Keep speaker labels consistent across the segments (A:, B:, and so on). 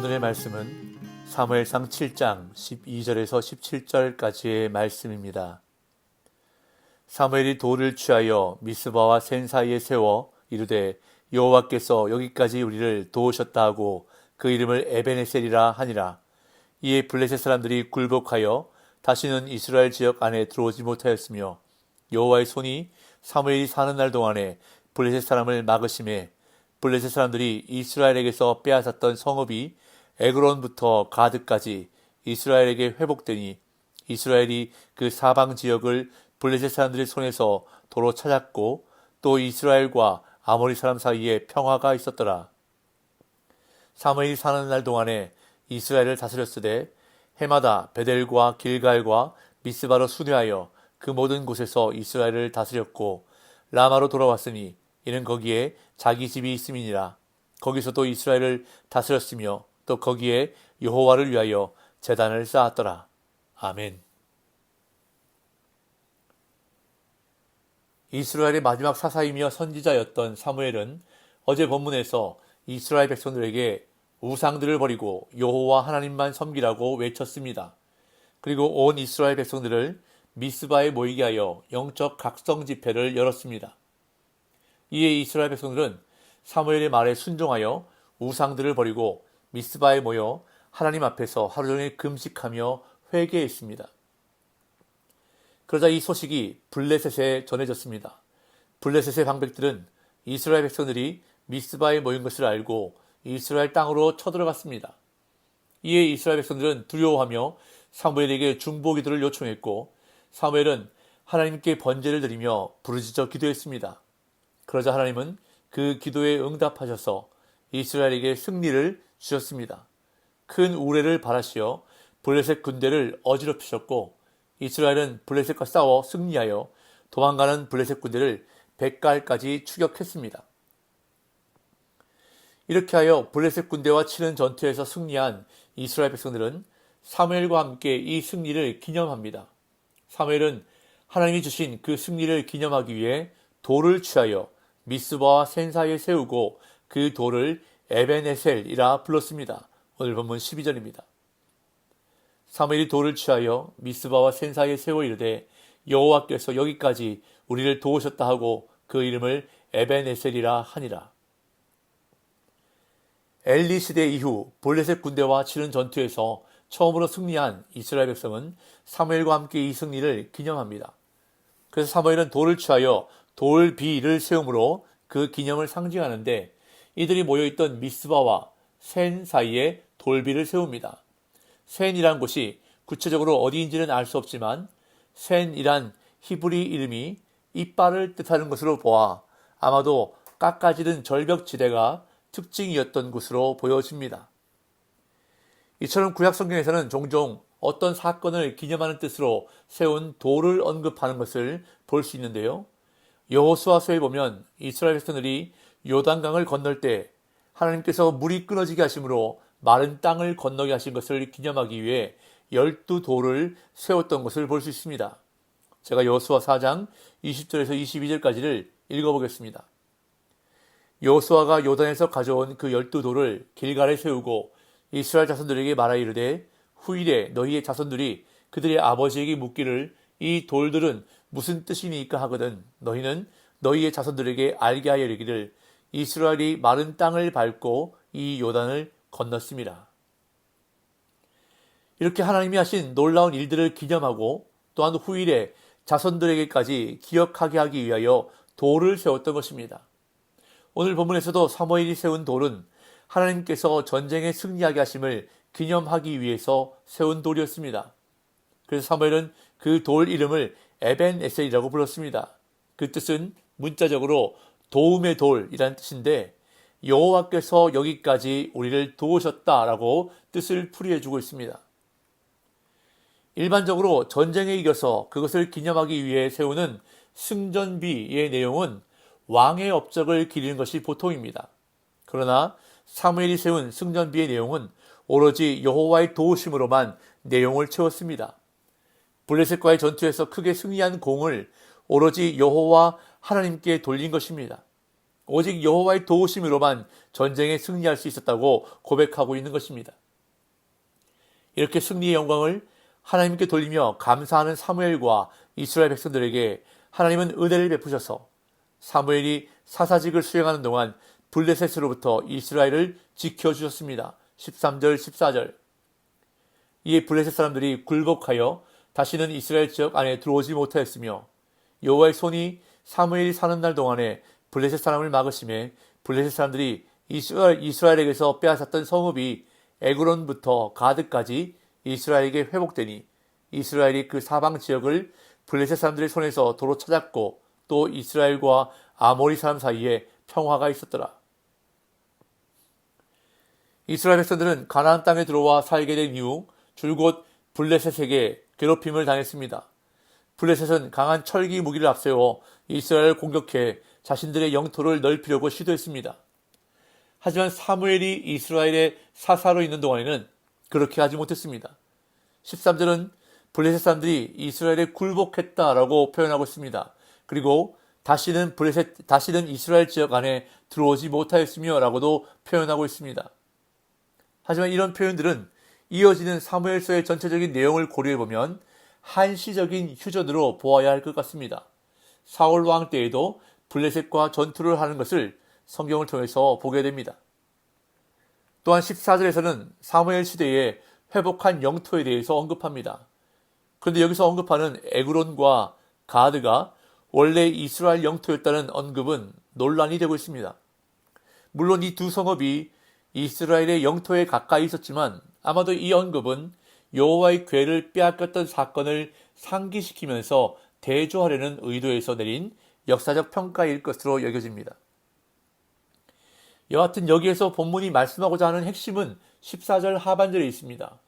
A: 오늘의 말씀은 사무엘상 7장 12절에서 17절까지의 말씀입니다. 사무엘이 돌을 취하여 미스바와 센 사이에 세워 이르되 여호와께서 여기까지 우리를 도우셨다 하고 그 이름을 에벤에셀이라 하니라. 이에 블레셋 사람들이 굴복하여 다시는 이스라엘 지역 안에 들어오지 못하였으며 여호와의 손이 사무엘이 사는 날 동안에 블레셋 사람을 막으심에 블레셋 사람들이 이스라엘에게서 빼앗았던 성읍이 에그론부터 가드까지 이스라엘에게 회복되니 이스라엘이 그 사방 지역을 블레셋 사람들의 손에서 도로 찾았고 또 이스라엘과 아모리 사람 사이에 평화가 있었더라. 사무엘이 사는 날 동안에 이스라엘을 다스렸으되 해마다 베델과 길갈과 미스바로 순회하여 그 모든 곳에서 이스라엘을 다스렸고 라마로 돌아왔으니 이는 거기에 자기 집이 있음이니라. 거기서도 이스라엘을 다스렸으며 또 거기에 여호와를 위하여 제단을 쌓았더라. 아멘. 이스라엘의 마지막 사사이며 선지자였던 사무엘은 어제 본문에서 이스라엘 백성들에게 우상들을 버리고 여호와 하나님만 섬기라고 외쳤습니다. 그리고 온 이스라엘 백성들을 미스바에 모이게 하여 영적 각성 집회를 열었습니다. 이에 이스라엘 백성들은 사무엘의 말에 순종하여 우상들을 버리고 미스바에 모여 하나님 앞에서 하루 종일 금식하며 회개했습니다. 그러자 이 소식이 블레셋에 전해졌습니다. 블레셋의 방백들은 이스라엘 백성들이 미스바에 모인 것을 알고 이스라엘 땅으로 쳐들어갔습니다. 이에 이스라엘 백성들은 두려워하며 사무엘에게 중보기도를 요청했고 사무엘은 하나님께 번제를 드리며 부르짖어 기도했습니다. 그러자 하나님은 그 기도에 응답하셔서 이스라엘에게 승리를 주셨습니다. 큰 우레를 발하시어 블레셋 군대를 어지럽히셨고 이스라엘은 블레셋과 싸워 승리하여 도망가는 블레셋 군대를 벳갈까지 추격했습니다. 이렇게 하여 블레셋 군대와 치는 전투에서 승리한 이스라엘 백성들은 사무엘과 함께 이 승리를 기념합니다. 사무엘은 하나님이 주신 그 승리를 기념하기 위해 돌을 취하여 미스바와 센 사이에 세우고 그 돌을 에벤에셀이라 불렀습니다. 오늘 본문 12절입니다. 사무엘이 돌을 취하여 미스바와 센 사이에 세워 이르되 여호와께서 여기까지 우리를 도우셨다 하고 그 이름을 에벤에셀이라 하니라. 엘리 시대 이후 블레셋 군대와 치른 전투에서 처음으로 승리한 이스라엘 백성은 사무엘과 함께 이 승리를 기념합니다. 그래서 사무엘은 돌을 취하여 돌비를 세움으로 그 기념을 상징하는데 이들이 모여있던 미스바와 센 사이에 돌비를 세웁니다. 센이란 곳이 구체적으로 어디인지는 알 수 없지만 센이란 히브리 이름이 이빨을 뜻하는 것으로 보아 아마도 깎아지른 절벽지대가 특징이었던 곳으로 보여집니다. 이처럼 구약 성경에서는 종종 어떤 사건을 기념하는 뜻으로 세운 돌을 언급하는 것을 볼 수 있는데요. 여호수아서에 보면 이스라엘 백성들이 요단강을 건널 때 하나님께서 물이 끊어지게 하심으로 마른 땅을 건너게 하신 것을 기념하기 위해 12돌을 세웠던 것을 볼 수 있습니다. 제가 여호수아 4장 20절에서 22절까지를 읽어보겠습니다. 여호수아가 요단에서 가져온 그 12돌을 길갈에 세우고 이스라엘 자손들에게 말하 이르되 후일에 너희의 자손들이 그들의 아버지에게 묻기를 이 돌들은 무슨 뜻이니까 하거든 너희는 너희의 자손들에게 알게 하여 이르기를 이스라엘이 마른 땅을 밟고 이 요단을 건넜습니다. 이렇게 하나님이 하신 놀라운 일들을 기념하고 또한 후일에 자손들에게까지 기억하게 하기 위하여 돌을 세웠던 것입니다. 오늘 본문에서도 사무엘이 세운 돌은 하나님께서 전쟁에 승리하게 하심을 기념하기 위해서 세운 돌이었습니다. 그래서 사무엘은 그 돌 이름을 에벤에셀이라고 불렀습니다. 그 뜻은 문자적으로 도움의 돌이라는 뜻인데 여호와께서 여기까지 우리를 도우셨다라고 뜻을 풀이해주고 있습니다. 일반적으로 전쟁에 이겨서 그것을 기념하기 위해 세우는 승전비의 내용은 왕의 업적을 기리는 것이 보통입니다. 그러나 사무엘이 세운 승전비의 내용은 오로지 여호와의 도우심으로만 내용을 채웠습니다. 블레셋과의 전투에서 크게 승리한 공을 오로지 여호와 하나님께 돌린 것입니다. 오직 여호와의 도우심으로만 전쟁에 승리할 수 있었다고 고백하고 있는 것입니다. 이렇게 승리의 영광을 하나님께 돌리며 감사하는 사무엘과 이스라엘 백성들에게 하나님은 은혜를 베푸셔서 사무엘이 사사직을 수행하는 동안 블레셋으로부터 이스라엘을 지켜주셨습니다. 13절 14절. 이에 블레셋 사람들이 굴복하여 다시는 이스라엘 지역 안에 들어오지 못하였으며 여호와의 손이 사무엘이 사는 날 동안에 블레셋 사람을 막으심에 블레셋 사람들이 이스라엘에게서 빼앗았던 성읍이 에그론부터 가드까지 이스라엘에게 회복되니 이스라엘이 그 사방 지역을 블레셋 사람들의 손에서 도로 찾았고 또 이스라엘과 아모리 사람 사이에 평화가 있었더라. 이스라엘 백성들은 가나안 땅에 들어와 살게 된 이후 줄곧 블레셋에게 괴롭힘을 당했습니다. 블레셋은 강한 철기 무기를 앞세워 이스라엘을 공격해 자신들의 영토를 넓히려고 시도했습니다. 하지만 사무엘이 이스라엘의 사사로 있는 동안에는 그렇게 하지 못했습니다. 13절은 블레셋 사람들이 이스라엘에 굴복했다라고 표현하고 있습니다. 그리고 다시는 이스라엘 지역 안에 들어오지 못하였으며 라고도 표현하고 있습니다. 하지만 이런 표현들은 이어지는 사무엘서의 전체적인 내용을 고려해보면 한시적인 휴전으로 보아야 할 것 같습니다. 사울 왕 때에도 블레셋과 전투를 하는 것을 성경을 통해서 보게 됩니다. 또한 14절에서는 사무엘 시대에 회복한 영토에 대해서 언급합니다. 그런데 여기서 언급하는 에그론과 가드가 원래 이스라엘 영토였다는 언급은 논란이 되고 있습니다. 물론 이 두 성읍이 이스라엘의 영토에 가까이 있었지만 아마도 이 언급은 여호와의 궤를 빼앗겼던 사건을 상기시키면서 대조하려는 의도에서 내린 역사적 평가일 것으로 여겨집니다. 여하튼 여기에서 본문이 말씀하고자 하는 핵심은 14절 하반절에 있습니다.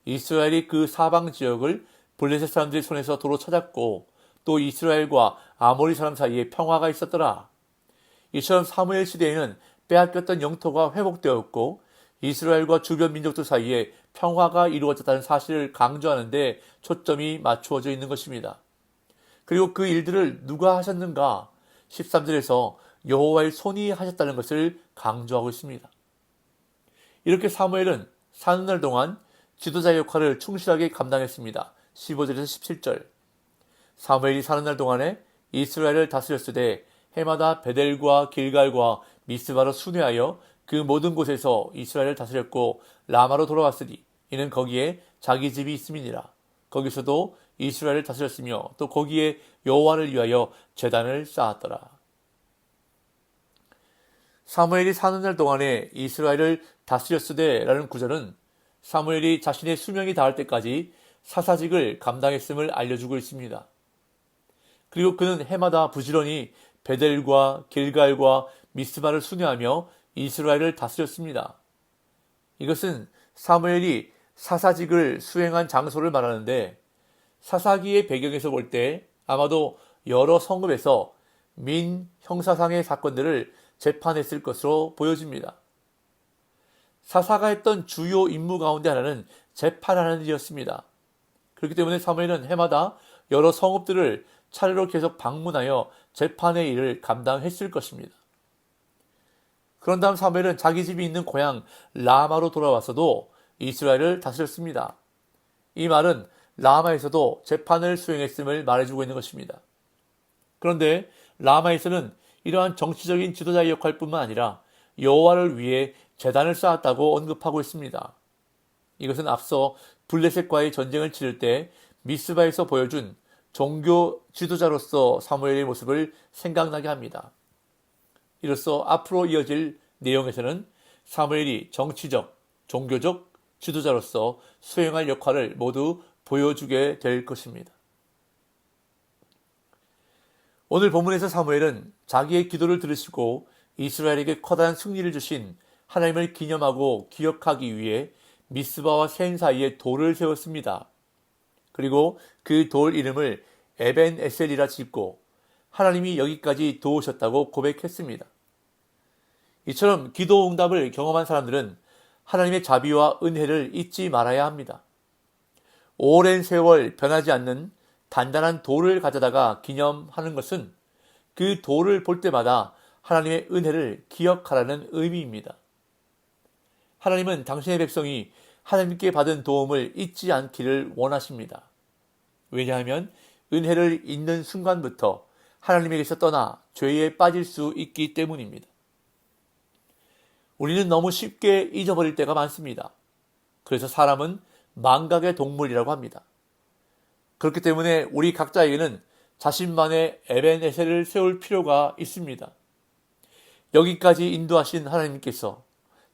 A: 이스라엘이 그 사방 지역을 블레셋 사람들의 손에서 도로 찾았고 또 이스라엘과 아모리 사람 사이에 평화가 있었더라. 이처럼 사무엘 시대에는 빼앗겼던 영토가 회복되었고 이스라엘과 주변 민족들 사이에 평화가 이루어졌다는 사실을 강조하는 데 초점이 맞추어져 있는 것입니다. 그리고 그 일들을 누가 하셨는가? 13절에서 여호와의 손이 하셨다는 것을 강조하고 있습니다. 이렇게 사무엘은 사는 날 동안 지도자 역할을 충실하게 감당했습니다. 15절에서 17절. 사무엘이 사는 날 동안에 이스라엘을 다스렸으되 해마다 베델과 길갈과 미스바로 순회하여 그 모든 곳에서 이스라엘을 다스렸고 라마로 돌아왔으니 이는 거기에 자기 집이 있음이니라. 거기서도 이스라엘을 다스렸으며 또 거기에 여호와를 위하여 제단을 쌓았더라. 사무엘이 사는 날 동안에 이스라엘을 다스렸으되 라는 구절은 사무엘이 자신의 수명이 닿을 때까지 사사직을 감당했음을 알려주고 있습니다. 그리고 그는 해마다 부지런히 베델과 길갈과 미스바를 순회하며 이스라엘을 다스렸습니다. 이것은 사무엘이 사사직을 수행한 장소를 말하는데 사사기의 배경에서 볼 때 아마도 여러 성읍에서 민 형사상의 사건들을 재판했을 것으로 보여집니다. 사사가 했던 주요 임무 가운데 하나는 재판하는 일이었습니다. 그렇기 때문에 사무엘은 해마다 여러 성읍들을 차례로 계속 방문하여 재판의 일을 감당했을 것입니다. 그런 다음 사무엘은 자기 집이 있는 고향 라마로 돌아와서도 이스라엘을 다스렸습니다. 이 말은 라마에서도 재판을 수행했음을 말해주고 있는 것입니다. 그런데 라마에서는 이러한 정치적인 지도자의 역할뿐만 아니라 여호와를 위해 제단을 쌓았다고 언급하고 있습니다. 이것은 앞서 블레셋과의 전쟁을 치를 때 미스바에서 보여준 종교 지도자로서 사무엘의 모습을 생각나게 합니다. 이로써 앞으로 이어질 내용에서는 사무엘이 정치적, 종교적 지도자로서 수행할 역할을 모두 보여주게 될 것입니다. 오늘 본문에서 사무엘은 자기의 기도를 들으시고 이스라엘에게 커다란 승리를 주신 하나님을 기념하고 기억하기 위해 미스바와 센 사이에 돌을 세웠습니다. 그리고 그 돌 이름을 에벤 에셀이라 짓고 하나님이 여기까지 도우셨다고 고백했습니다. 이처럼 기도 응답을 경험한 사람들은 하나님의 자비와 은혜를 잊지 말아야 합니다. 오랜 세월 변하지 않는 단단한 돌을 가져다가 기념하는 것은 그 돌을 볼 때마다 하나님의 은혜를 기억하라는 의미입니다. 하나님은 당신의 백성이 하나님께 받은 도움을 잊지 않기를 원하십니다. 왜냐하면 은혜를 잊는 순간부터 하나님에게서 떠나 죄에 빠질 수 있기 때문입니다. 우리는 너무 쉽게 잊어버릴 때가 많습니다. 그래서 사람은 망각의 동물이라고 합니다. 그렇기 때문에 우리 각자에게는 자신만의 에벤에셀을 세울 필요가 있습니다. 여기까지 인도하신 하나님께서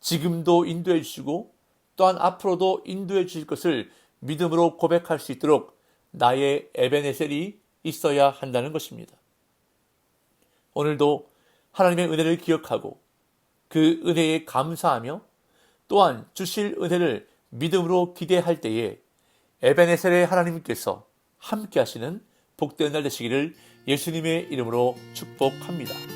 A: 지금도 인도해 주시고 또한 앞으로도 인도해 주실 것을 믿음으로 고백할 수 있도록 나의 에벤에셀이 있어야 한다는 것입니다. 오늘도 하나님의 은혜를 기억하고 그 은혜에 감사하며 또한 주실 은혜를 믿음으로 기대할 때에 에벤에셀의 하나님께서 함께 하시는 복된 날 되시기를 예수님의 이름으로 축복합니다.